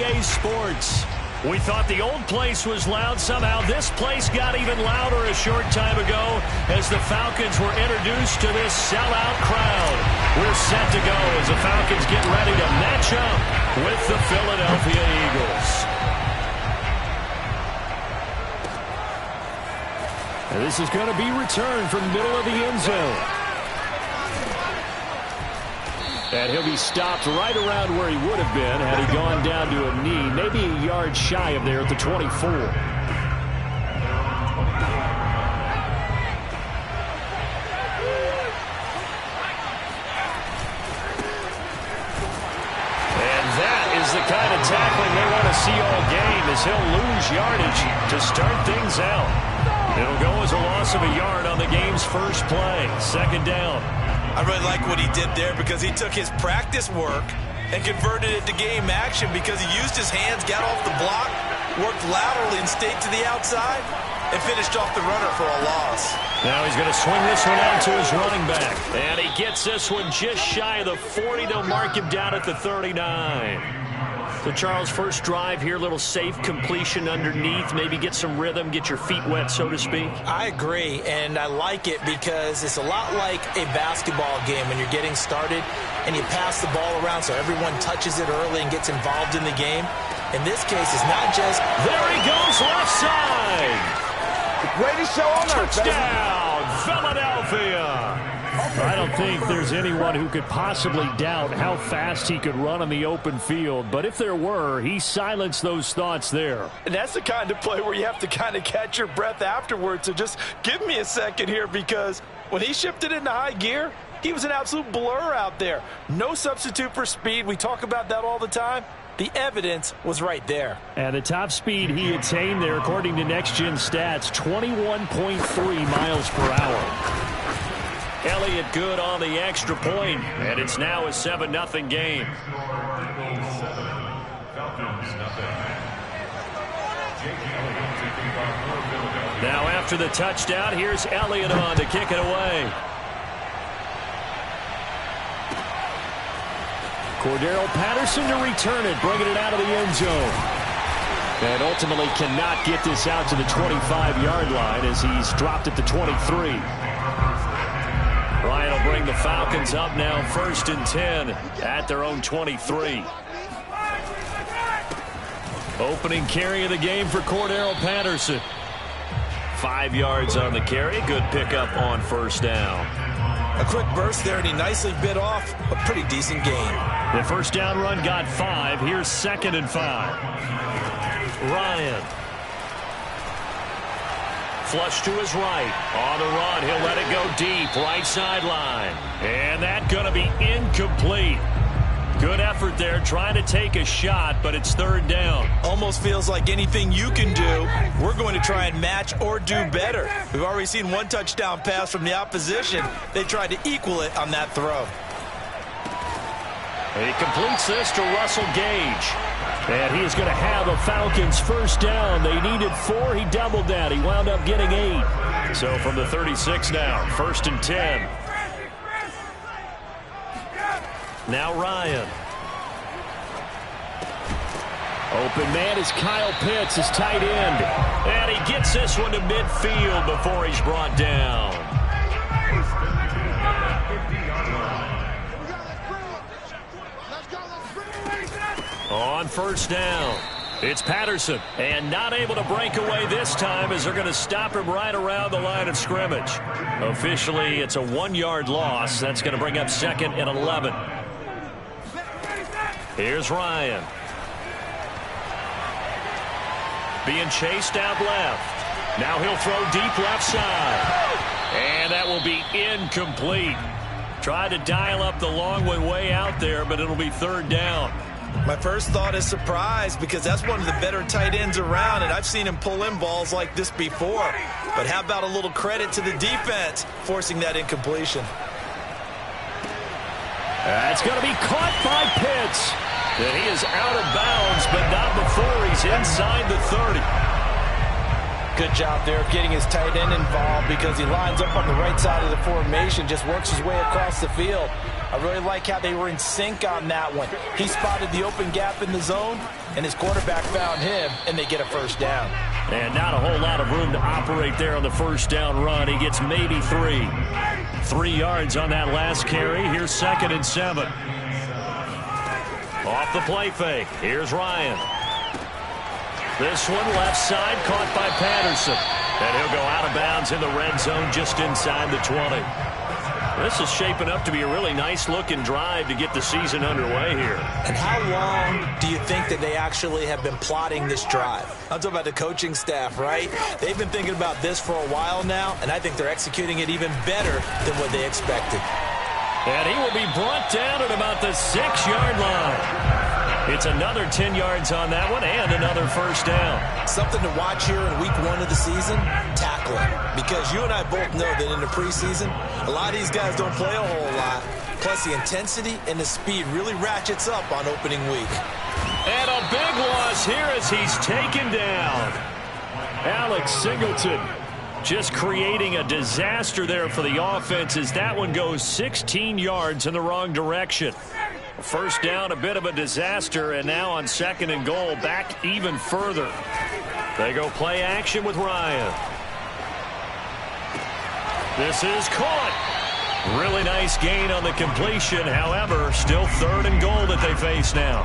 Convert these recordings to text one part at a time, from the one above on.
EA Sports. We thought the old place was loud. Somehow this place got even louder a short time ago as the Falcons were introduced to this sellout crowd. We're set to go as the Falcons get ready to match up with the Philadelphia Eagles. And this is going to be returned from the middle of the end zone. And he'll be stopped right around where he would have been had he gone down to a knee, maybe a yard shy of there at the 24. And that is the kind of tackling they want to see all game, as he'll lose yardage to start things out. It'll go as a loss of a yard on the game's first play. Second down. I really like what he did there because he took his practice work and converted it to game action because he used his hands, got off the block, worked laterally and stayed to the outside, and finished off the runner for a loss. Now he's going to swing this one out to his running back. And he gets this one just shy of the 40. They'll mark him down at the 39. So, Charles, first drive here, little safe completion underneath. Maybe get some rhythm, get your feet wet, so to speak. I agree, and I like it because it's a lot like a basketball game when you're getting started and you pass the ball around so everyone touches it early and gets involved in the game. In this case, it's not just... There he goes, left side. The greatest show on earth. Touchdown, Philadelphia. I don't think there's anyone who could possibly doubt how fast he could run on the open field. But if there were, he silenced those thoughts there. And that's the kind of play where you have to kind of catch your breath afterwards. So just give me a second here, because when he shifted into high gear, he was an absolute blur out there. No substitute for speed. We talk about that all the time. The evidence was right there. And the top speed he attained there, according to Next Gen Stats, 21.3 miles per hour. Elliott good on the extra point, and it's now a 7-0 game. Now after the touchdown, here's Elliott on to kick it away. Cordero Patterson to return it, bringing it out of the end zone. And ultimately cannot get this out to the 25-yard line as he's dropped at the 23. Ryan will bring the Falcons up now, 1st and 10 at their own 23. Opening carry of the game for Cordero Patterson. 5 yards on the carry. Good pickup on first down. A quick burst there, and he nicely bit off a pretty decent gain. The first down run got 5. Here's 2nd and 5. Ryan. Flush to his right. On the run, he'll let it go deep. Right sideline. And that's going to be incomplete. Good effort there, trying to take a shot, but it's 3rd down. Almost feels like anything you can do, we're going to try and match or do better. We've already seen one touchdown pass from the opposition. They tried to equal it on that throw. He completes this to Russell Gage. And he is going to have a Falcons first down. They needed 4. He doubled that. He wound up getting 8. So from the 36 now, 1st and 10. Now Ryan. Open man is Kyle Pitts, his tight end. And he gets this one to midfield before he's brought down. On first down, it's Patterson, and not able to break away this time as they're going to stop him right around the line of scrimmage. Officially, it's a 1-yard loss. That's going to bring up 2nd and 11. Here's Ryan. Being chased out left. Now he'll throw deep left side. And that will be incomplete. Tried to dial up the long one way out there, but it'll be 3rd down. My first thought is surprise, because that's one of the better tight ends around, and I've seen him pull in balls like this before. But how about a little credit to the defense forcing that incompletion? That's going to be caught by Pitts. And he is out of bounds, but not before he's inside the 30. Good job there of getting his tight end involved, because he lines up on the right side of the formation, just works his way across the field. I really like how they were in sync on that one. He spotted the open gap in the zone, and his quarterback found him, and they get a first down. And not a whole lot of room to operate there on the first down run. He gets maybe 3. 3 yards on that last carry. Here's 2nd and 7. Off the play fake. Here's Ryan. This one left side caught by Patterson. And he'll go out of bounds in the red zone just inside the 20. This is shaping up to be a really nice-looking drive to get the season underway here. And how long do you think that they actually have been plotting this drive? I'm talking about the coaching staff, right? They've been thinking about this for a while now, and I think they're executing it even better than what they expected. And he will be brought down at about the 6-yard line. It's another 10 yards on that one and another first down. Something to watch here in week 1 of the season, tackling. Because you and I both know that in the preseason, a lot of these guys don't play a whole lot. Plus, the intensity and the speed really ratchets up on opening week. And a big loss here as he's taken down. Alex Singleton just creating a disaster there for the offense as that one goes 16 yards in the wrong direction. First down, a bit of a disaster, and now on 2nd and goal, back even further. They go play action with Ryan. This is caught. Really nice gain on the completion. However, still 3rd and goal that they face now.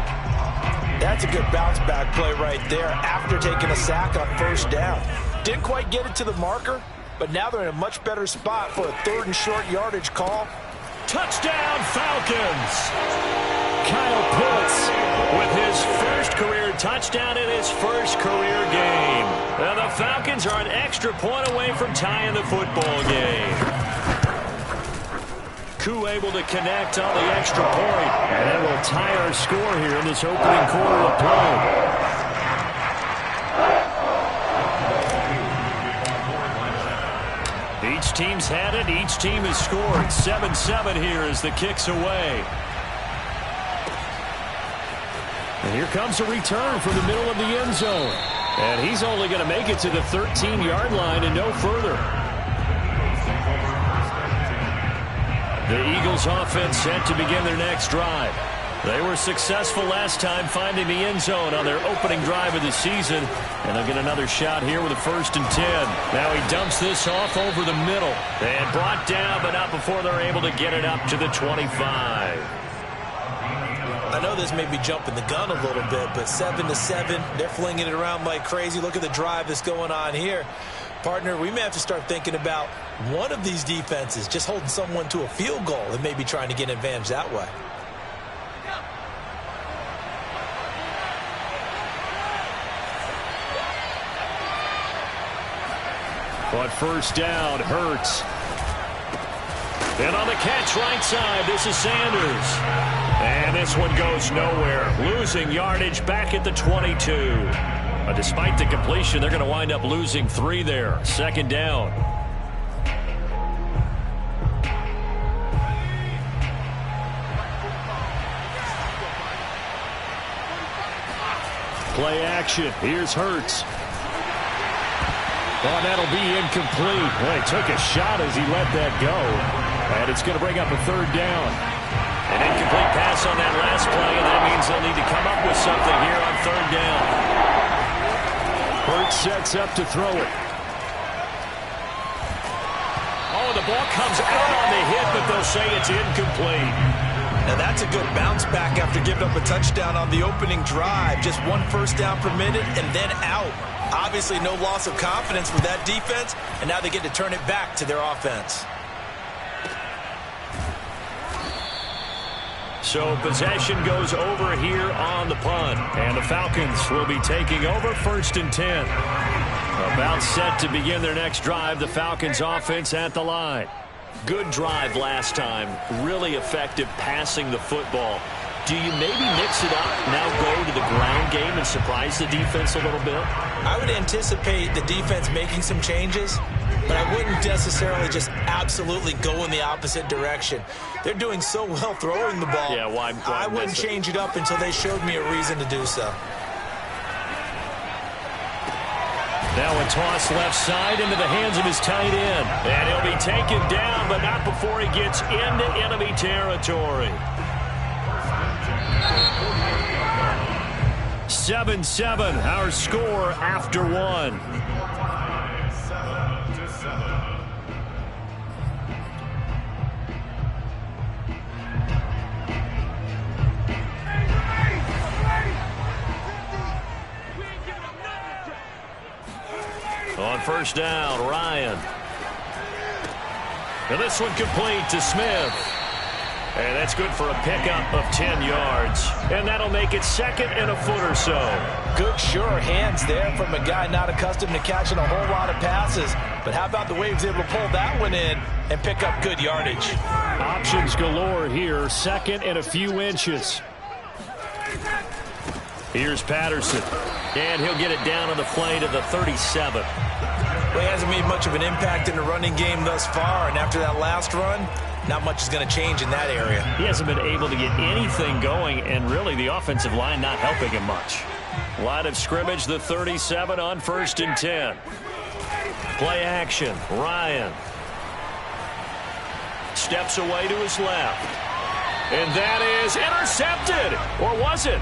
That's a good bounce-back play right there after taking a sack on first down. Didn't quite get it to the marker, but now they're in a much better spot for a 3rd and short yardage call. Touchdown, Falcons! Kyle Pitts with his first career touchdown in his first career game. And the Falcons are an extra point away from tying the football game. Koo able to connect on the extra point. And that will tie our score here in this opening quarter of play. Each team's had it. Each team has scored. 7-7 here as the kick's away. And here comes a return from the middle of the end zone. And he's only going to make it to the 13-yard line and no further. The Eagles offense set to begin their next drive. They were successful last time finding the end zone on their opening drive of the season. And they'll get another shot here with a 1st and 10. Now he dumps this off over the middle. And brought down, but not before they're able to get it up to the 25. I know this may be jumping the gun a little bit, but 7-7, they're flinging it around like crazy. Look at the drive that's going on here. Partner, we may have to start thinking about one of these defenses just holding someone to a field goal and maybe trying to get an advantage that way. But first down, Hurts. And on the catch right side, this is Sanders. And this one goes nowhere. Losing yardage back at the 22. But despite the completion, they're going to wind up losing 3 there. 2nd down. Play action. Here's Hurts. Oh, that'll be incomplete. Well, he took a shot as he let that go. And it's going to bring up a 3rd down. An incomplete pass on that last play, and that means they'll need to come up with something here on 3rd down. Hurts sets up to throw it. Oh, the ball comes out on the hit, but they'll say it's incomplete. Now that's a good bounce back after giving up a touchdown on the opening drive. Just 1 first down permitted and then out. Obviously no loss of confidence with that defense, and now they get to turn it back to their offense. So possession goes over here on the punt, and the Falcons will be taking over 1st and 10. About set to begin their next drive, the Falcons offense at the line. Good drive last time, really effective passing the football. Do you maybe mix it up, now go to the ground game and surprise the defense a little bit? I would anticipate the defense making some changes, but I wouldn't necessarily just absolutely go in the opposite direction. They're doing so well throwing the ball. Yeah, why I wouldn't change it up until they showed me a reason to do so. Now a toss left side into the hands of his tight end. And he'll be taken down, but not before he gets into enemy territory. 7-7, our score after one. On first down, Ryan. And this one complete to Smith. And that's good for a pickup of 10 yards. And that'll make it second and a foot or so. Good, sure hands there from a guy not accustomed to catching a whole lot of passes. But how about the way he was able to pull that one in and pick up good yardage? Options galore here. Second and a few inches. Here's Patterson. And he'll get it down on the flank to the 37. Well, he hasn't made much of an impact in the running game thus far. And after that last run, not much is going to change in that area. He hasn't been able to get anything going, and really the offensive line not helping him much. Line of scrimmage, the 37 on 1st and 10. Play action, Ryan. Steps away to his left. And that is intercepted. Or was it?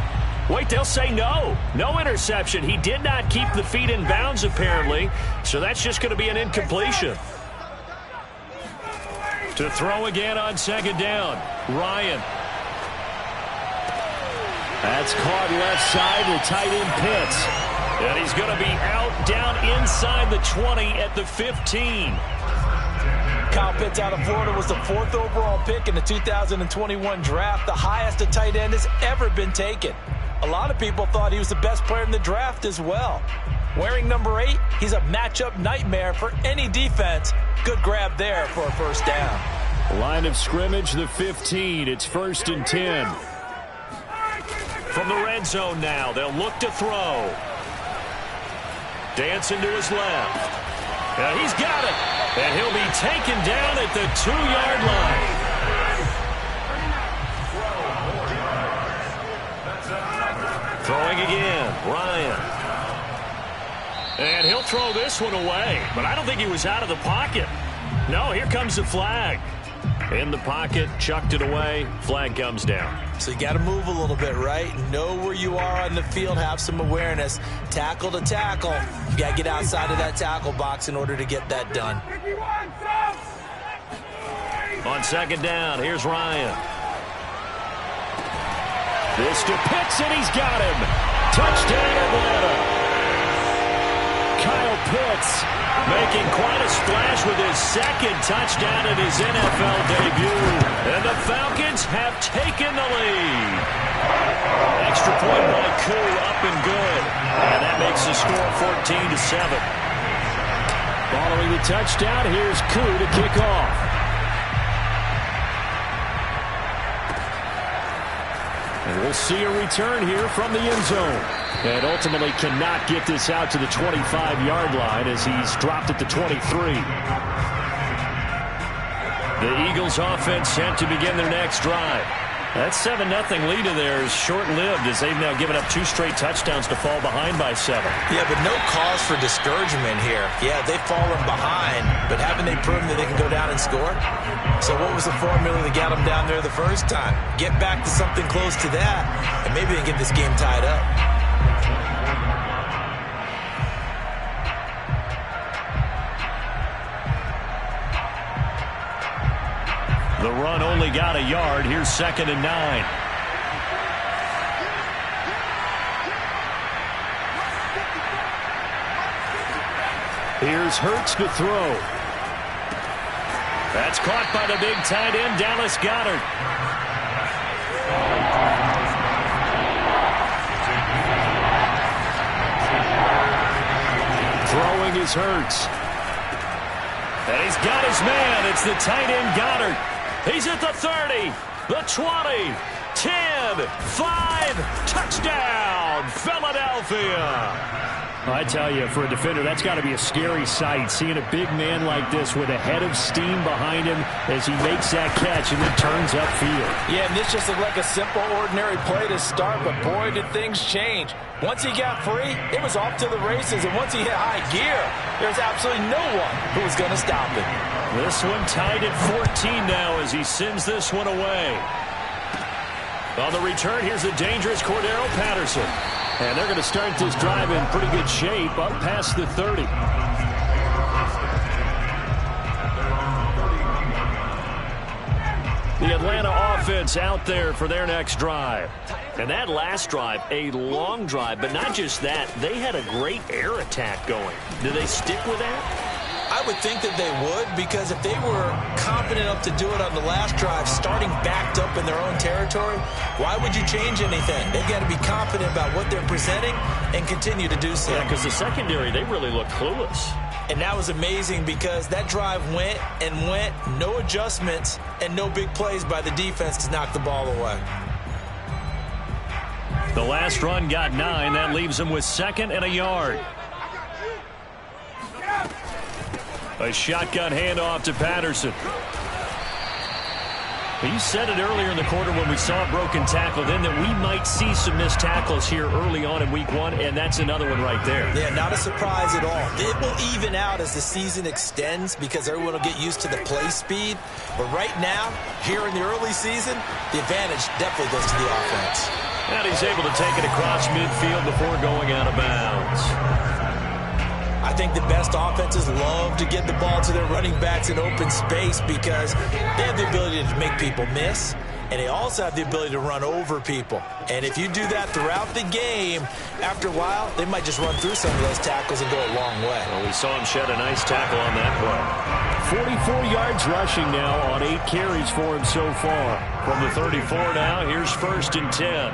Wait, they'll say no. No interception. He did not keep the feet in bounds, apparently. So that's just going to be an incompletion. To throw again on second down, Ryan. That's caught left side with tight end Pitts. And he's going to be out down inside the 20 at the 15. Kyle Pitts out of Florida was the 4th overall pick in the 2021 draft, the highest a tight end has ever been taken. A lot of people thought he was the best player in the draft as well. Wearing number 8, he's a matchup nightmare for any defense. Good grab there for a first down. Line of scrimmage, the 15. It's 1st and 10. From the red zone now, they'll look to throw. Dancing to his left. And he's got it. And he'll be taken down at the 2-yard line. Throwing again, Ryan. And he'll throw this one away. But I don't think he was out of the pocket. No, here comes the flag. In the pocket, chucked it away. Flag comes down. So you got to move a little bit, right? Know where you are on the field. Have some awareness. Tackle to tackle. You got to get outside of that tackle box in order to get that done. On second down, here's Ryan. This to Pitts, and he's got him. Touchdown, Atlanta. Kyle Pitts making quite a splash with his second touchdown in his NFL debut. And the Falcons have taken the lead. Extra point by Koo, up and good. And that makes the score 14-7. Following the touchdown, here's Koo to kick off. And we'll see a return here from the end zone. And ultimately cannot get this out to the 25-yard line as he's dropped at the 23. The Eagles offense set to begin their next drive. That 7-0 lead of theirs short-lived as they've now given up 2 straight touchdowns to fall behind by 7. Yeah, but no cause for discouragement here. Yeah, they've fallen behind, but haven't they proven that they can go down and score? So what was the formula that got them down there the first time? Get back to something close to that, and maybe they can get this game tied up. The run only got a yard. Here's 2nd and 9. Here's Hurts to throw. That's caught by the big tight end, Dallas Goedert. Throwing is Hurts. And he's got his man. It's the tight end, Goedert. He's at the 30, the 20, 10, 5, touchdown, Philadelphia. I tell you, for a defender, that's got to be a scary sight, seeing a big man like this with a head of steam behind him as he makes that catch and then turns upfield. Yeah, and this just looked like a simple, ordinary play to start, but boy, did things change. Once he got free, it was off to the races, and once he hit high gear, there's absolutely no one who was going to stop him. This one tied at 14 now as he sends this one away. On the return, here's the dangerous Cordero Patterson. And they're going to start this drive in pretty good shape up past the 30. The Atlanta offense out there for their next drive. And that last drive, a long drive, but not just that. They had a great air attack going. Do they stick with that? I would think that they would, because if they were confident enough to do it on the last drive, starting backed up in their own territory, why would you change anything? They've got to be confident about what they're presenting and continue to do so. Yeah, because the secondary, they really look clueless. And that was amazing because that drive went and went, no adjustments, and no big plays by the defense to knock the ball away. The last run got 9. That leaves them with 2nd and a yard. A shotgun handoff to Patterson. You said it earlier in the quarter when we saw a broken tackle then that we might see some missed tackles here early on in week 1, and that's another one right there. Yeah, not a surprise at all. It will even out as the season extends because everyone will get used to the play speed. But right now, here in the early season, the advantage definitely goes to the offense. And he's able to take it across midfield before going out of bounds. I think the best offenses love to get the ball to their running backs in open space because they have the ability to make people miss, and they also have the ability to run over people. And if you do that throughout the game, after a while, they might just run through some of those tackles and go a long way. Well, we saw him shed a nice tackle on that play. 44 yards rushing now on 8 carries for him so far. From the 34 now, here's 1st and 10.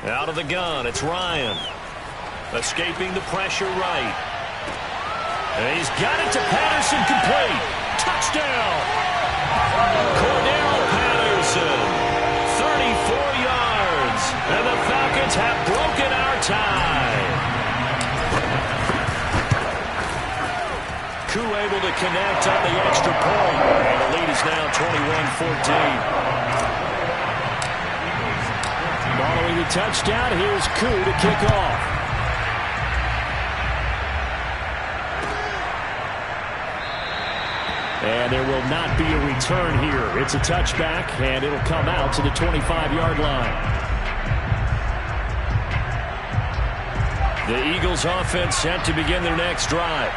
Out of the gun, it's Ryan. Escaping the pressure right. And he's got it to Patterson, complete. Touchdown! Cordero Patterson, 34 yards. And the Falcons have broken our tie. Koo able to connect on the extra point. And the lead is now 21-14. Following the touchdown, here's Koo to kick off. And there will not be a return here. It's a touchback, and it'll come out to the 25-yard line. The Eagles offense set to begin their next drive.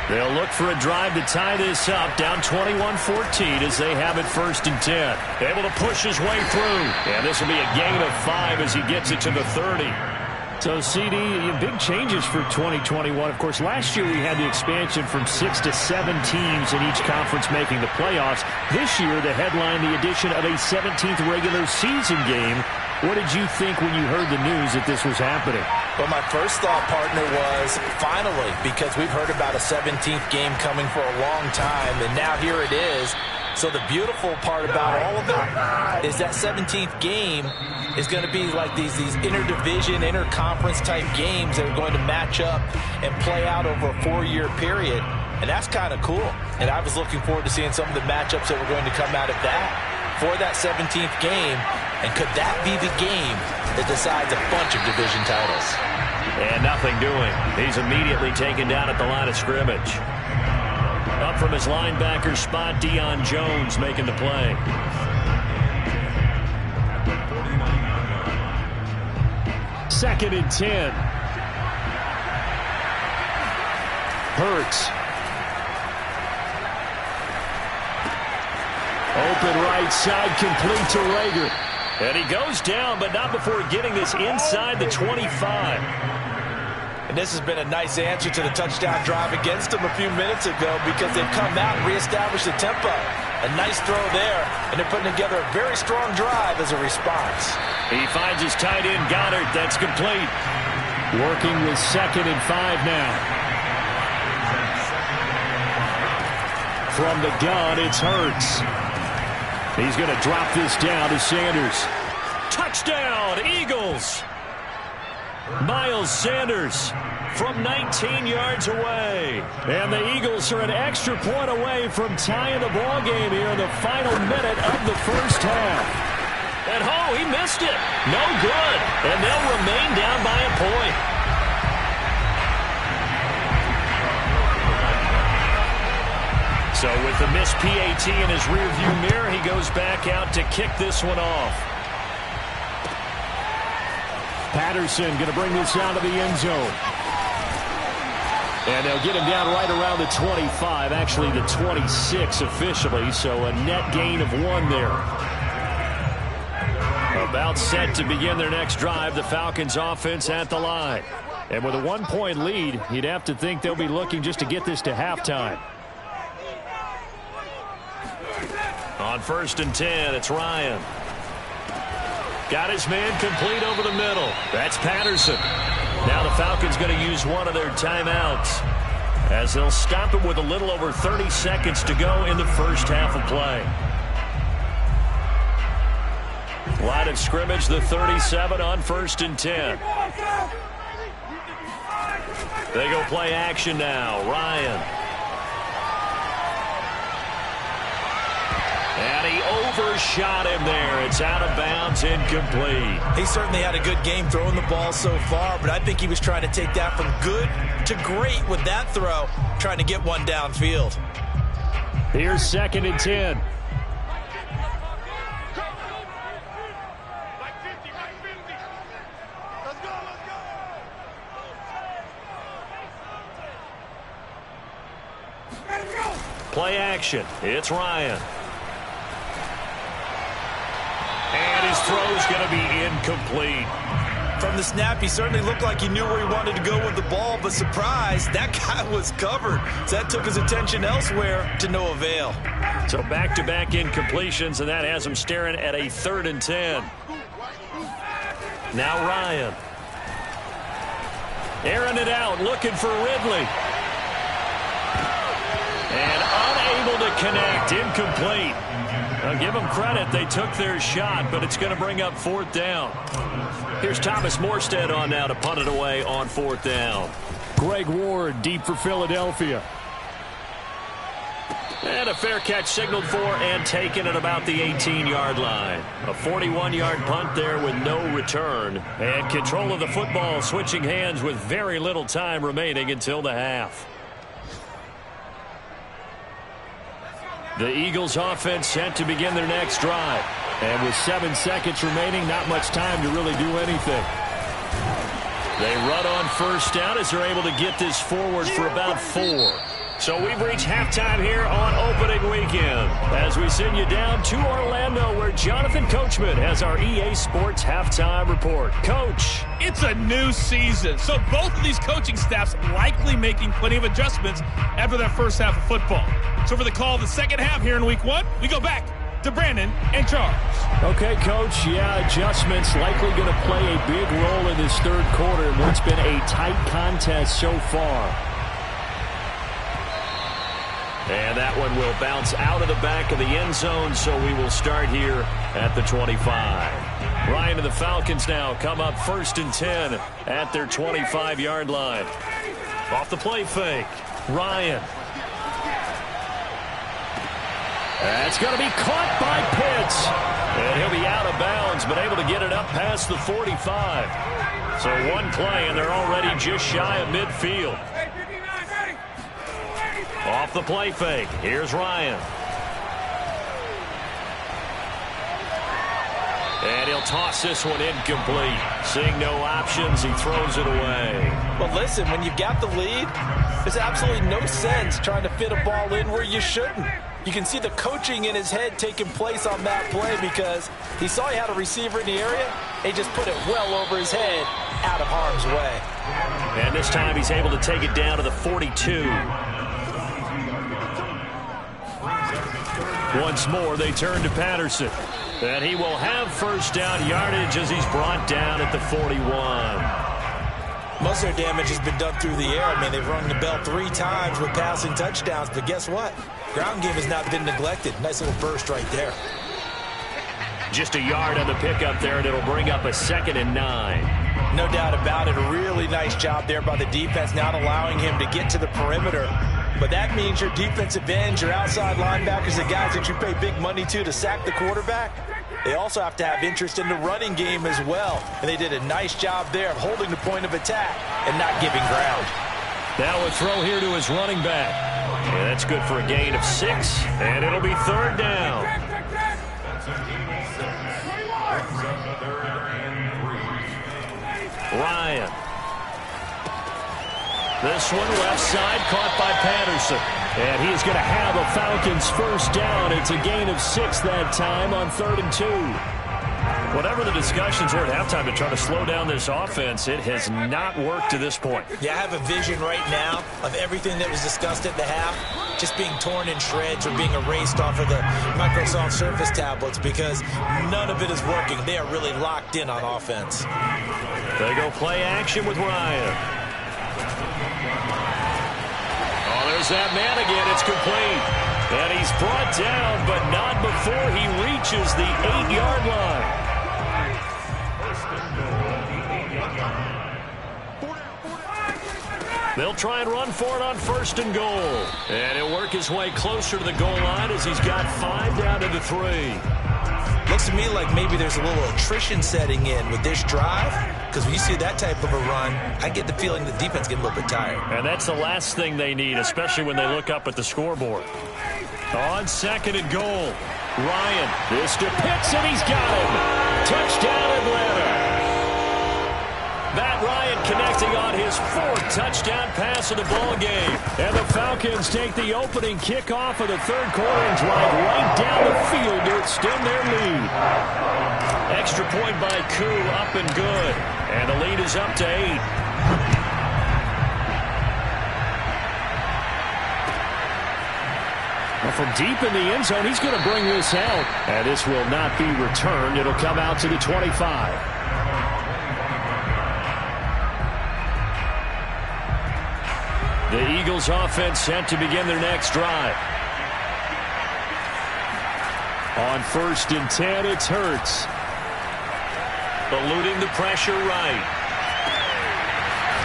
They'll look for a drive to tie this up, down 21-14 as they have it 1st and 10. Able to push his way through. And this will be a gain of 5 as he gets it to the 30. So, CD, big changes for 2021. Of course, last year we had the expansion from 6 to 7 teams in each conference making the playoffs. This year, the headline, the addition of a 17th regular season game. What did you think when you heard the news that this was happening? Well, my first thought, partner, was finally, because we've heard about a 17th game coming for a long time, and now here it is. So the beautiful part about all of it is that 17th game is going to be like these interdivision, interconference type games that are going to match up and play out over a 4-year period. And that's kind of cool. And I was looking forward to seeing some of the matchups that were going to come out of that for that 17th game. And could that be the game that decides a bunch of division titles? And nothing doing. He's immediately taken down at the line of scrimmage. Up from his linebacker spot, Deion Jones making the play. Second and 10. Hurts. Open right side, complete to Rager. And he goes down, but not before getting this inside the 25. And this has been a nice answer to the touchdown drive against them a few minutes ago because they've come out and reestablished the tempo. A nice throw there, and they're putting together a very strong drive as a response. He finds his tight end, Goddard. That's complete. Working with 2nd and 5 now. From the gun, it's Hurts. He's going to drop this down to Sanders. Touchdown, Eagles. Miles Sanders from 19 yards away. And the Eagles are an extra point away from tying the ball game here in the final minute of the first half. And he missed it. No good. And they'll remain down by a point. So with the missed PAT in his rearview mirror, he goes back out to kick this one off. Patterson going to bring this out of the end zone. And they'll get him down right around the 25, actually the 26 officially, so a net gain of 1 there. About set to begin their next drive, the Falcons offense at the line. And with a 1-point lead, you'd have to think they'll be looking just to get this to halftime. On 1st and 10, it's Ryan. Got his man complete over the middle. That's Patterson. Now the Falcons going to use one of their timeouts as they'll stop it with a little over 30 seconds to go in the first half of play. Line of scrimmage, the 37 on 1st and 10. They go play action now. Ryan. And he overshot him there. It's out of bounds, incomplete. He certainly had a good game throwing the ball so far, but I think he was trying to take that from good to great with that throw, trying to get one downfield. Here's 2nd and 10. Play action. It's Ryan. And his throw's going to be incomplete. From the snap, he certainly looked like he knew where he wanted to go with the ball, but surprise, that guy was covered. So that took his attention elsewhere to no avail. So back-to-back incompletions, and that has him staring at a 3rd and 10. Now Ryan. Airing it out, looking for Ridley. And unable to connect, incomplete. I'll give them credit. They took their shot, but it's going to bring up 4th down. Here's Thomas Morstead on now to punt it away on 4th down. Greg Ward deep for Philadelphia. And a fair catch signaled for and taken at about the 18-yard line. A 41-yard punt there with no return. And control of the football switching hands with very little time remaining until the half. The Eagles offense set to begin their next drive. And with 7 seconds remaining, not much time to really do anything. They run on 1st down as they're able to get this forward for about 4. So we've reached halftime here on opening weekend as we send you down to Orlando where Jonathan Coachman has our EA Sports halftime report. Coach. It's a new season, so both of these coaching staffs likely making plenty of adjustments after that first half of football. So for the call of the second half here in week 1, we go back to Brandon and Charles. Okay, Coach. Yeah, adjustments likely going to play a big role in this 3rd quarter in what's been a tight contest so far. And that one will bounce out of the back of the end zone, so we will start here at the 25. Ryan and the Falcons now come up 1st and 10 at their 25-yard line. Off the play fake. Ryan. That's going to be caught by Pitts. And he'll be out of bounds, but able to get it up past the 45. So one play, and they're already just shy of midfield. Off the play fake. Here's Ryan. And he'll toss this one incomplete. Seeing no options, he throws it away. Well, listen, when you've got the lead, there's absolutely no sense trying to fit a ball in where you shouldn't. You can see the coaching in his head taking place on that play because he saw he had a receiver in the area. He just put it well over his head, out of harm's way. And this time he's able to take it down to the 42. Once more, they turn to Patterson. And he will have 1st down yardage as he's brought down at the 41. Most of their damage has been done through the air. I mean, they've rung the bell 3 times with passing touchdowns. But guess what? Ground game has not been neglected. Nice little burst right there. Just a yard on the pickup there, and it'll bring up a 2nd and 9. No doubt about it. A really nice job there by the defense, not allowing him to get to the perimeter. But that means your defensive ends, your outside linebackers, the guys that you pay big money to sack the quarterback, they also have to have interest in the running game as well. And they did a nice job there of holding the point of attack and not giving ground. Now a throw here to his running back. Yeah, that's good for a gain of 6, and it'll be 3rd down. Ryan. This one left side caught by Patterson. And he's going to have a Falcons 1st down. It's a gain of 6 that time on 3rd and 2. Whatever the discussions were at halftime to try to slow down this offense, it has not worked to this point. Yeah, I have a vision right now of everything that was discussed at the half just being torn in shreds or being erased off of the Microsoft Surface tablets because none of it is working. They are really locked in on offense. They go play action with Ryan. Oh, there's that man again. It's complete. And he's brought down, but not before he reaches the 8-yard line. They'll try and run for it on 1st and goal. And he'll work his way closer to the goal line as he's got 5 down to the 3. Looks to me like maybe there's a little attrition setting in with this drive, because when you see that type of a run, I get the feeling the defense getting a little bit tired. And that's the last thing they need, especially when they look up at the scoreboard. On 2nd and goal, Ryan. This to Pitts, and he's got him. Touchdown, Atlanta. Matt Ryan connecting on his 4th touchdown pass of the ball game. And the Falcons take the opening kickoff of the 3rd quarter and drive right down the field to extend their lead. Extra point by Koo, up and good. And the lead is up to 8. Well, from deep in the end zone, he's going to bring this out. And this will not be returned. It'll come out to the 25. The Eagles offense set to begin their next drive. On 1st and 10, it's Hurts. Eluding the pressure right.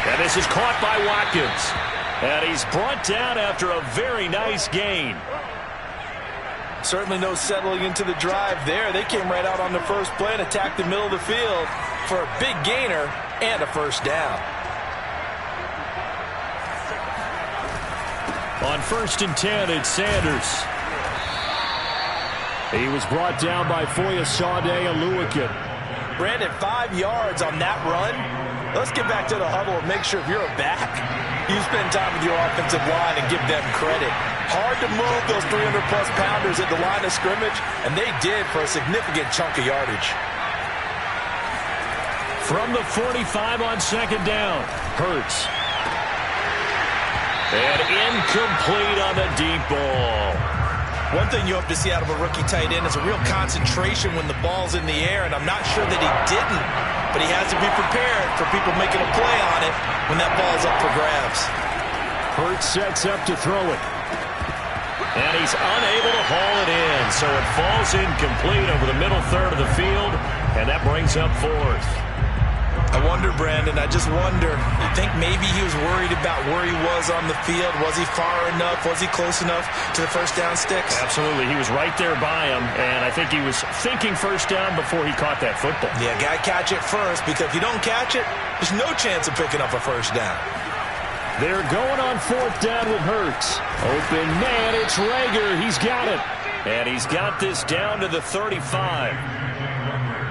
And this is caught by Watkins. And he's brought down after a very nice gain. Certainly no settling into the drive there. They came right out on the first play and attacked the middle of the field for a big gainer and a 1st down. On 1st and 10, it's Sanders. He was brought down by Foyesade Oluwakin. Brandon, 5 yards on that run. Let's get back to the huddle and make sure if you're a back, you spend time with your offensive line and give them credit. Hard to move those 300-plus pounders at the line of scrimmage, and they did for a significant chunk of yardage. From the 45 on 2nd down, Hurts. And incomplete on the deep ball. One thing you hope to see out of a rookie tight end is a real concentration when the ball's in the air, and I'm not sure that he didn't, but he has to be prepared for people making a play on it when that ball's up for grabs. Hurts sets up to throw it. And he's unable to haul it in, so it falls incomplete over the middle third of the field, and that brings up 4th. I wonder, Brandon, I just wonder, you think maybe he was worried about where he was on the field? Was he far enough? Was he close enough to the 1st down sticks? Absolutely. He was right there by him, and I think he was thinking 1st down before he caught that football. Yeah, got to catch it first, because if you don't catch it, there's no chance of picking up a 1st down. They're going on 4th down with Hurts. Open man, it's Rager. He's got it. And he's got this down to the 35.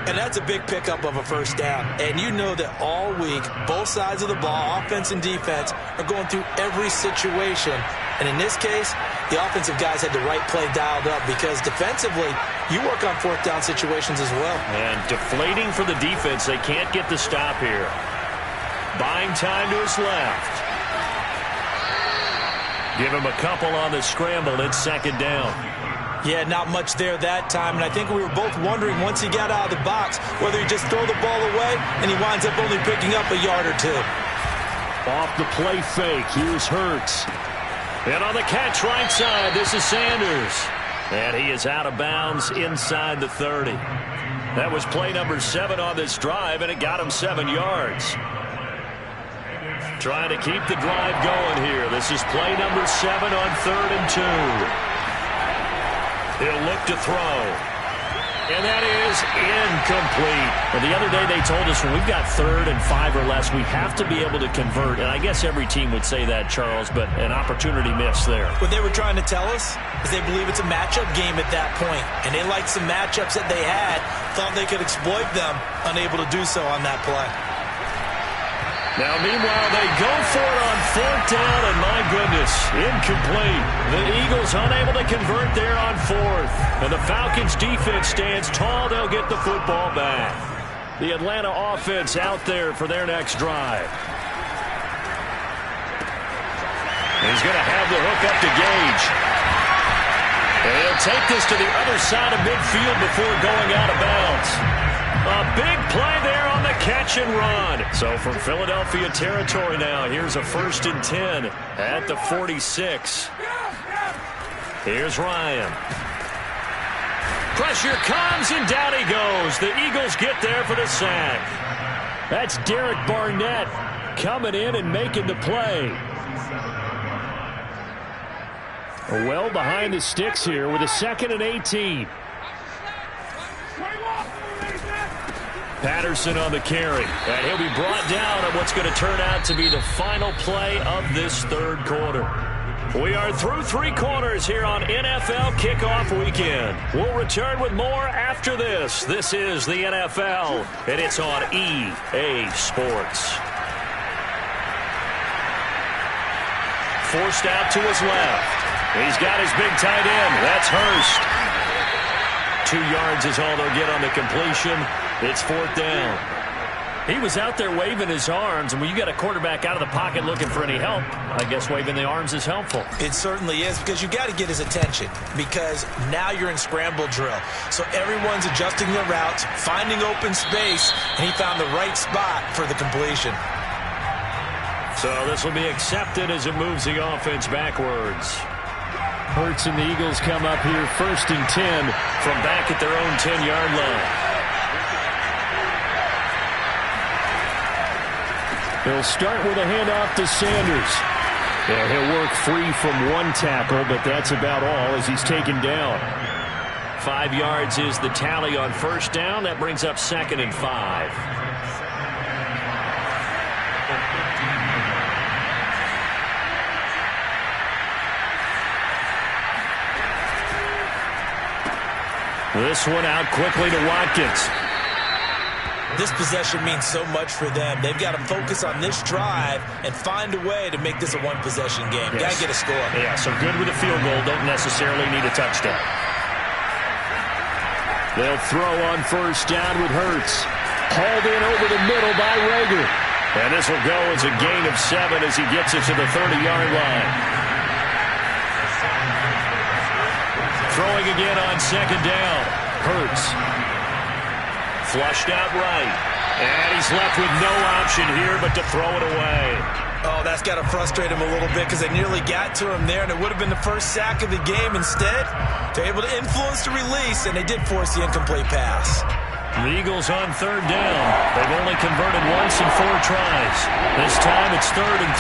And that's a big pickup of a 1st down. And you know that all week, both sides of the ball, offense and defense, are going through every situation. And in this case, the offensive guys had the right play dialed up because defensively, you work on 4th down situations as well. And deflating for the defense. They can't get the stop here. Buying time to his left. Give him a couple on the scramble. It's 2nd down. Yeah, not much there that time, and I think we were both wondering once he got out of the box whether he just throw the ball away and he winds up only picking up a yard or 2. Off the play fake, here's Hurts. And on the catch right side, this is Sanders. And he is out of bounds inside the 30. That was play number 7 on this drive, and it got him 7 yards. Trying to keep the drive going here. This is play number 7 on 3rd and 2. He'll look to throw. And that is incomplete. Well, the other day they told us when we've got 3rd and 5 or less, we have to be able to convert. And I guess every team would say that, Charles, but an opportunity missed there. What they were trying to tell us is they believe it's a matchup game at that point. And they liked some matchups that they had, thought they could exploit them, unable to do so on that play. Now, meanwhile, they go for it on 4th down, and my goodness, incomplete. The Eagles unable to convert there on 4th. And the Falcons' defense stands tall. They'll get the football back. The Atlanta offense out there for their next drive. He's going to have the hook up to Gage. And he'll take this to the other side of midfield before going out of bounds. A big play there on the catch and run. So from Philadelphia territory now, here's a 1st and 10 at the 46. Here's Ryan. Pressure comes, and down he goes. The Eagles get there for the sack. That's Derek Barnett coming in and making the play. Well behind the sticks here with a 2nd and 18. Patterson on the carry. And he'll be brought down on what's going to turn out to be the final play of this 3rd quarter. We are through 3 quarters here on NFL Kickoff Weekend. We'll return with more after this. This is the NFL, and it's on EA Sports. Forced out to his left. He's got his big tight end. That's Hurst. 2 yards is all they'll get on the completion. It's 4th down. He was out there waving his arms, and when you got a quarterback out of the pocket looking for any help, I guess waving the arms is helpful. It certainly is, because you got to get his attention, because now you're in scramble drill. So everyone's adjusting their routes, finding open space, and he found the right spot for the completion. So this will be accepted as it moves the offense backwards. Hurts and the Eagles come up here 1st and 10 from back at their own 10-yard line. He'll start with a handoff to Sanders. Yeah, he'll work free from 1 tackle, but that's about all as he's taken down. 5 yards is the tally on 1st down. That brings up 2nd and 5. This one out quickly to Watkins. This possession means so much for them. They've got to focus on this drive and find a way to make this a one-possession game. Yes. Got to get a score. Yeah, so good with a field goal. Don't necessarily need a touchdown. They'll throw on 1st down with Hurts. Hauled in over the middle by Rager. And this will go as a gain of 7 as he gets it to the 30-yard line. Throwing again on 2nd down. Hurts. Flushed out right. And he's left with no option here but to throw it away. Oh, that's got to frustrate him a little bit because they nearly got to him there, and it would have been the first sack of the game. Instead, they're able to influence the release, and they did force the incomplete pass. The Eagles on 3rd down. They've only converted once in 4 tries. This time it's 3rd and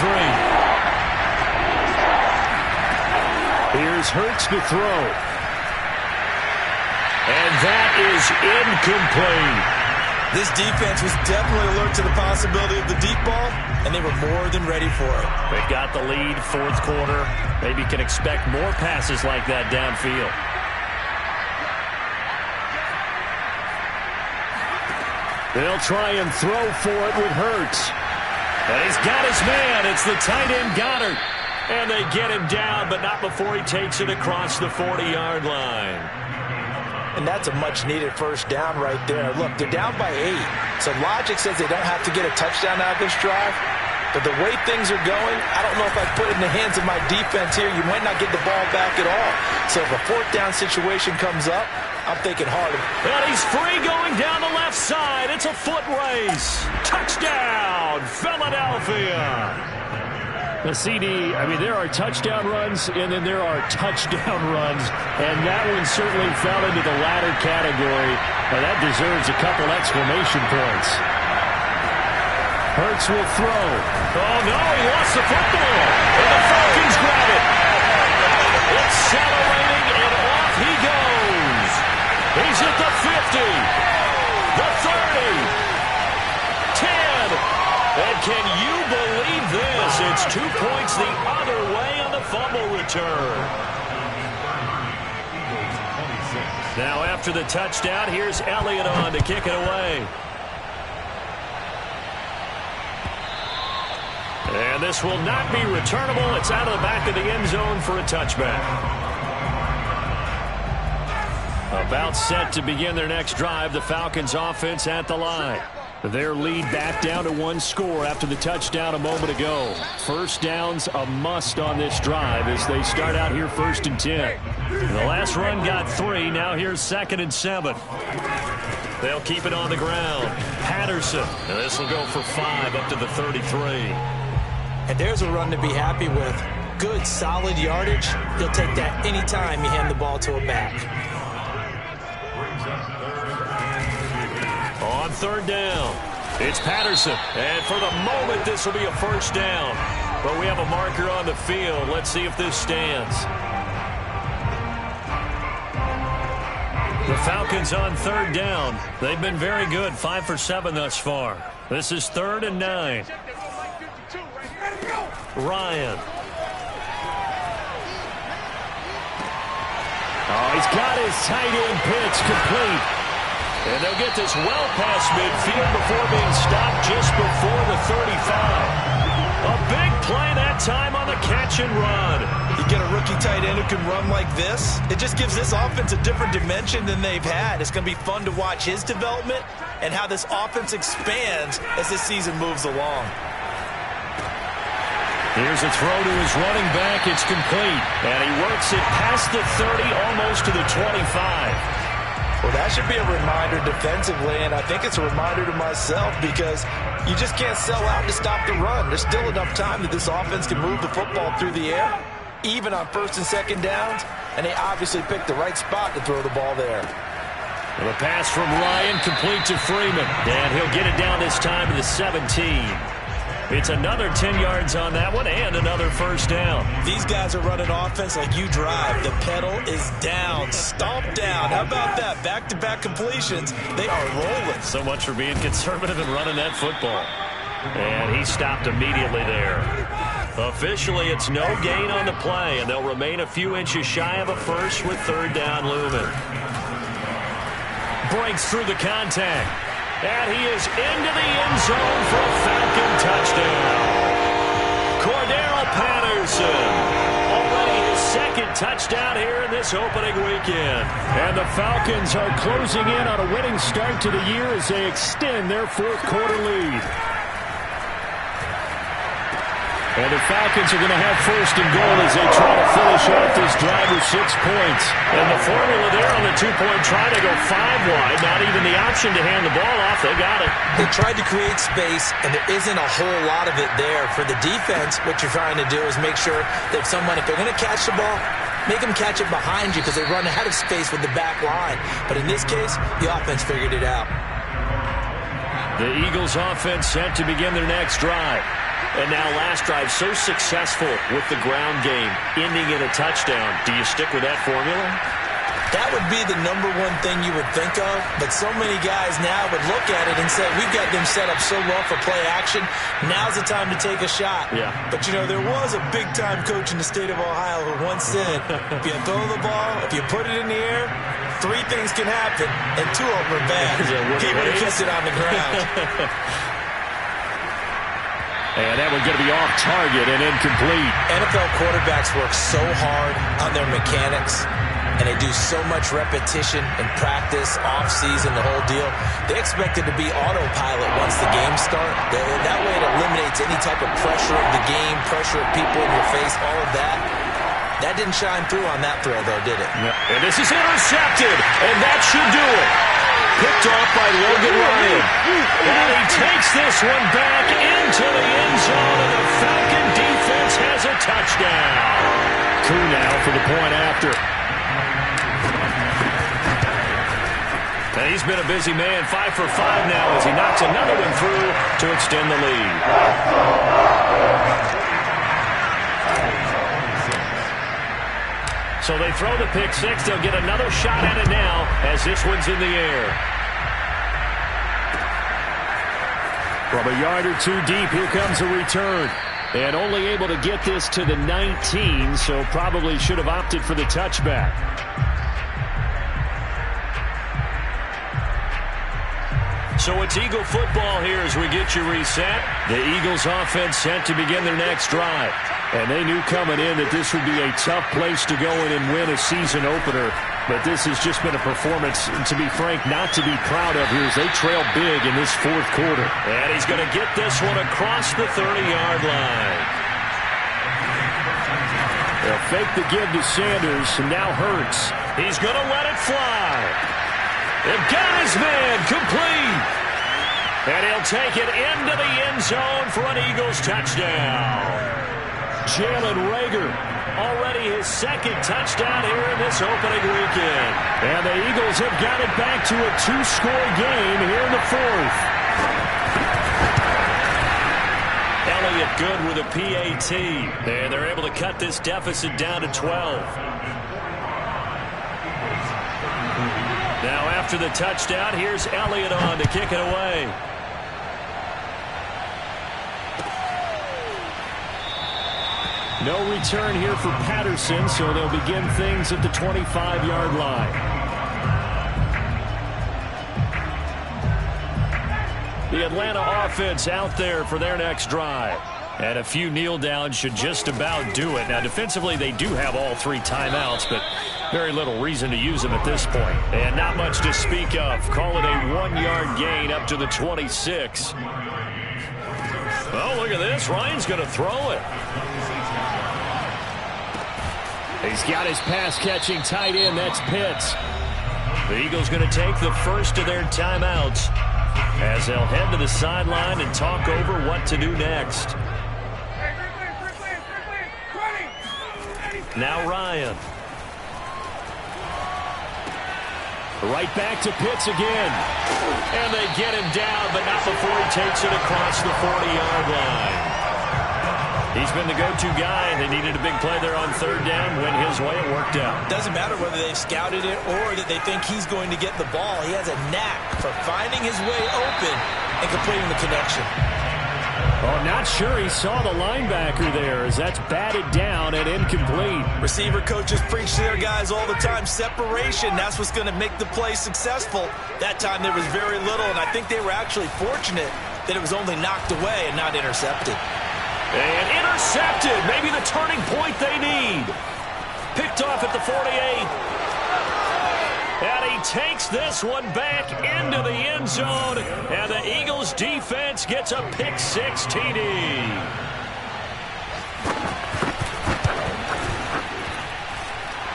3. Here's Hurts to throw. And that is incomplete. This defense was definitely alert to the possibility of the deep ball, and they were more than ready for it. They've got the lead, 4th quarter. Maybe can expect more passes like that downfield. They'll try and throw for it with Hurts. And he's got his man. It's the tight end Goddard. And they get him down, but not before he takes it across the 40-yard line. And that's a much-needed 1st down right there. Look, they're down by 8. So logic says they don't have to get a touchdown out of this drive. But the way things are going, I don't know if I put it in the hands of my defense here. You might not get the ball back at all. So if a 4th down situation comes up, I'm thinking harder. And he's free going down the left side. It's a foot race. Touchdown, Philadelphia. The CD, I mean, there are touchdown runs, and then there are touchdown runs, and that one certainly fell into the latter category. Now, that deserves a couple exclamation points. Hurts will throw. Oh, no, he lost the football, and the Falcons grab it. Accelerating, and off he goes. He's at the 50, the 30, 10. And can you believe this? It's 2 points the other way on the fumble return. Now after the touchdown, here's Elliott on to kick it away. And this will not be returnable. It's out of the back of the end zone for a touchback. About set to begin their next drive. The Falcons offense at the line. Their lead back down to 1 score after the touchdown a moment ago. First down's a must on this drive as they start out here 1st and 10. The last run got 3. Now here's 2nd and 7. They'll keep it on the ground. Patterson. And this will go for 5 up to the 33. And there's a run to be happy with. Good, solid yardage. He'll take that anytime you hand the ball to a back. On 3rd down, it's Patterson. And for the moment, this will be a 1st down. But we have a marker on the field. Let's see if this stands. The Falcons on 3rd down. They've been very good, 5 for 7 thus far. This is 3rd and 9. Ryan. Oh, he's got his tight end pitch complete. And they'll get this well past midfield before being stopped just before the 35. A big play that time on the catch and run. You get a rookie tight end who can run like this, it just gives this offense a different dimension than they've had. It's going to be fun to watch his development and how this offense expands as this season moves along. Here's a throw to his running back. It's complete. And he works it past the 30, almost to the 25. Well, that should be a reminder defensively, and I think it's a reminder to myself because you just can't sell out to stop the run. There's still enough time that this offense can move the football through the air, even on 1st and 2nd downs, and they obviously picked the right spot to throw the ball there. And a pass from Ryan complete to Freeman, and he'll get it down this time to the 17. It's another 10 yards on that one and another 1st down. These guys are running offense like you drive. The pedal is down, stomped down. How about that? Back-to-back completions. They are rolling. So much for being conservative and running that football. And he stopped immediately there. Officially, it's no gain on the play, and they'll remain a few inches shy of a first with 3rd down looming. Breaks through the contact. And he is into the end zone for a Falcon touchdown. Cordero Patterson, already his 2nd touchdown here in this opening weekend. And the Falcons are closing in on a winning start to the year as they extend their 4th quarter lead. And the Falcons are going to have 1st and goal as they try to finish off this drive with 6 points. And the formula there on the 2-point try to go 5 wide. Not even the option to hand the ball off. They got it. They tried to create space, and there isn't a whole lot of it there. For the defense, what you're trying to do is make sure that if they're going to catch the ball, make them catch it behind you because they run out of space with the back line. But in this case, the offense figured it out. The Eagles offense set to begin their next drive. And now last drive so successful with the ground game, ending in a touchdown. Do you stick with that formula? That would be the #1 thing you would think of, but so many guys now would look at it and say, we've got them set up so well for play action, now's the time to take a shot. Yeah. But, you know, there was a big-time coach in the state of Ohio who once said, if you throw the ball, if you put it in the air, 3 things can happen, and 2 of them are bad. He would have kept it on the ground. And that one's going to be off target and incomplete. NFL quarterbacks work so hard on their mechanics, and they do so much repetition and practice, off-season, the whole deal. They expect it to be autopilot once the games start. That way it eliminates any type of pressure of the game, pressure of people in your face, all of that. That didn't shine through on that throw, though, did it? And this is intercepted, and that should do it. Picked off by Logan Ryan. And he takes this one back into the end zone, and the Falcon defense Eagles has a touchdown. Koo now for the point after. And he's been a busy man, 5 for 5 now as he knocks another one through to extend the lead. So they throw the pick six. They'll get another shot at it now as this one's in the air. From a yard or two deep, here comes a return. And only able to get this to the 19, so probably should have opted for the touchback. So it's Eagle football here as we get you reset. The Eagles offense set to begin their next drive. And they knew coming in that this would be a tough place to go in and win a season opener. But this has just been a performance, to be frank, not to be proud of here as they trail big in this fourth quarter. And he's going to get this one across the 30-yard line. They'll fake the give to Sanders, and now Hurts. He's going to let it fly. They've got his man complete. And he'll take it into the end zone for an Eagles touchdown. Jalen Reagor, already his second touchdown here in this opening weekend. And the Eagles have got it back to a two-score game here in the fourth. Elliott good with a PAT. And they're able to cut this deficit down to 12. Now after the touchdown, here's Elliott on to kick it away. No return here for Patterson, so they'll begin things at the 25-yard line. The Atlanta offense out there for their next drive. And a few kneel downs should just about do it. Now, defensively, they do have all three timeouts, but very little reason to use them at this point. And not much to speak of. Call it a 1-yard gain up to the 26. Oh, look at this. Ryan's going to throw it. He's got his pass-catching tight end. That's Pitts. The Eagles going to take the first of their timeouts as they'll head to the sideline and talk over what to do next. Now Ryan. Right back to Pitts again. And they get him down, but not before he takes it across the 40-yard line. He's been the go-to guy. They needed a big play there on third down. Went his way. It worked out. Doesn't matter whether they've scouted it or that they think he's going to get the ball. He has a knack for finding his way open and completing the connection. Oh, not sure he saw the linebacker there as that's batted down and incomplete. Receiver coaches preach to their guys all the time. Separation, that's what's going to make the play successful. That time there was very little, and I think they were actually fortunate that it was only knocked away and not intercepted. And intercepted. Maybe the turning point they need. Picked off at the 48. And he takes this one back into the end zone. And the Eagles defense gets a pick six TD.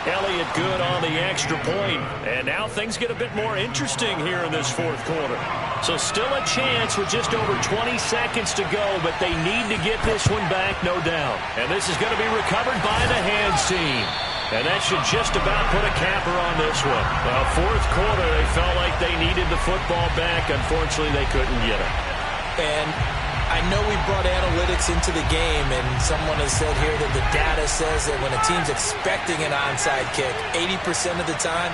Elliott good on the extra point. And now things get a bit more interesting here in this fourth quarter. So still a chance with just over 20 seconds to go, but they need to get this one back, no doubt. And this is going to be recovered by the hands team. And that should just about put a capper on this one. Well, fourth quarter, they felt like they needed the football back. Unfortunately, they couldn't get it. And I know we brought analytics into the game, and someone has said here that the data says that when a team's expecting an onside kick, 80% of the time,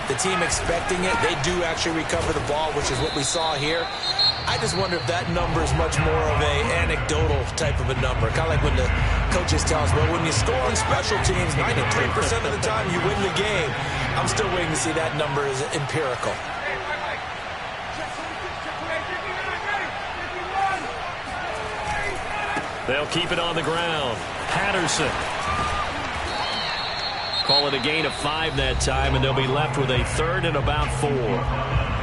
the team expecting it, they do actually recover the ball, which is what we saw here. I just wonder if that number is much more of a anecdotal type of a number. Kind of like when the coaches tell us, well, when you score on special teams, 93% of the time you win the game. I'm still waiting to see that number is empirical. They'll keep it on the ground. Patterson. Call it a gain of 5 that time, and they'll be left with a third and about 4.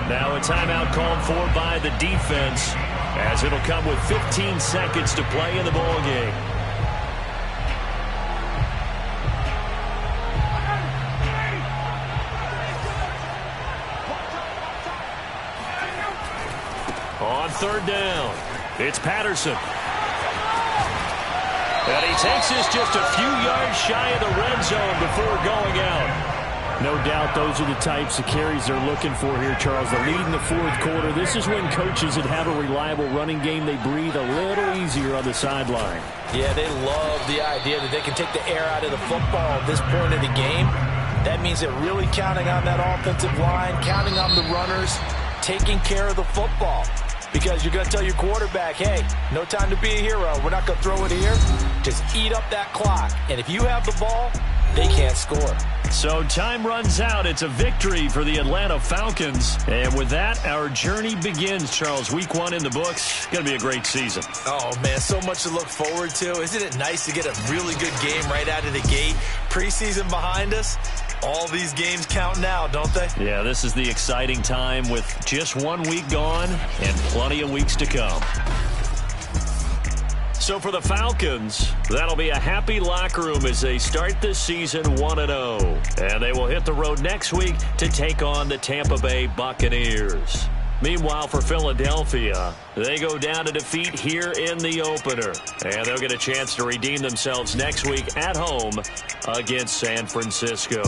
Now a timeout called for by the defense, as it'll come with 15 seconds to play in the ball game. On third down, it's Patterson. And he takes this just a few yards shy of the red zone before going out. No doubt those are the types of carries they're looking for here, Charles. The lead in the fourth quarter. This is when coaches that have a reliable running game, they breathe a little easier on the sideline. Yeah, they love the idea that they can take the air out of the football at this point of the game. That means they're really counting on that offensive line, counting on the runners, taking care of the football. Because you're going to tell your quarterback, hey, no time to be a hero. We're not going to throw it here. Just eat up that clock. And if you have the ball, they can't score. So time runs out. It's a victory for the Atlanta Falcons. And with that, our journey begins, Charles. Week 1 in the books. Going to be a great season. Oh, man, so much to look forward to. Isn't it nice to get a really good game right out of the gate? Preseason behind us. All these games count now, don't they? Yeah, this is the exciting time with just 1 week gone and plenty of weeks to come. So for the Falcons, that'll be a happy locker room as they start this season 1-0. And they will hit the road next week to take on the Tampa Bay Buccaneers. Meanwhile, for Philadelphia, they go down to defeat here in the opener. And they'll get a chance to redeem themselves next week at home against San Francisco.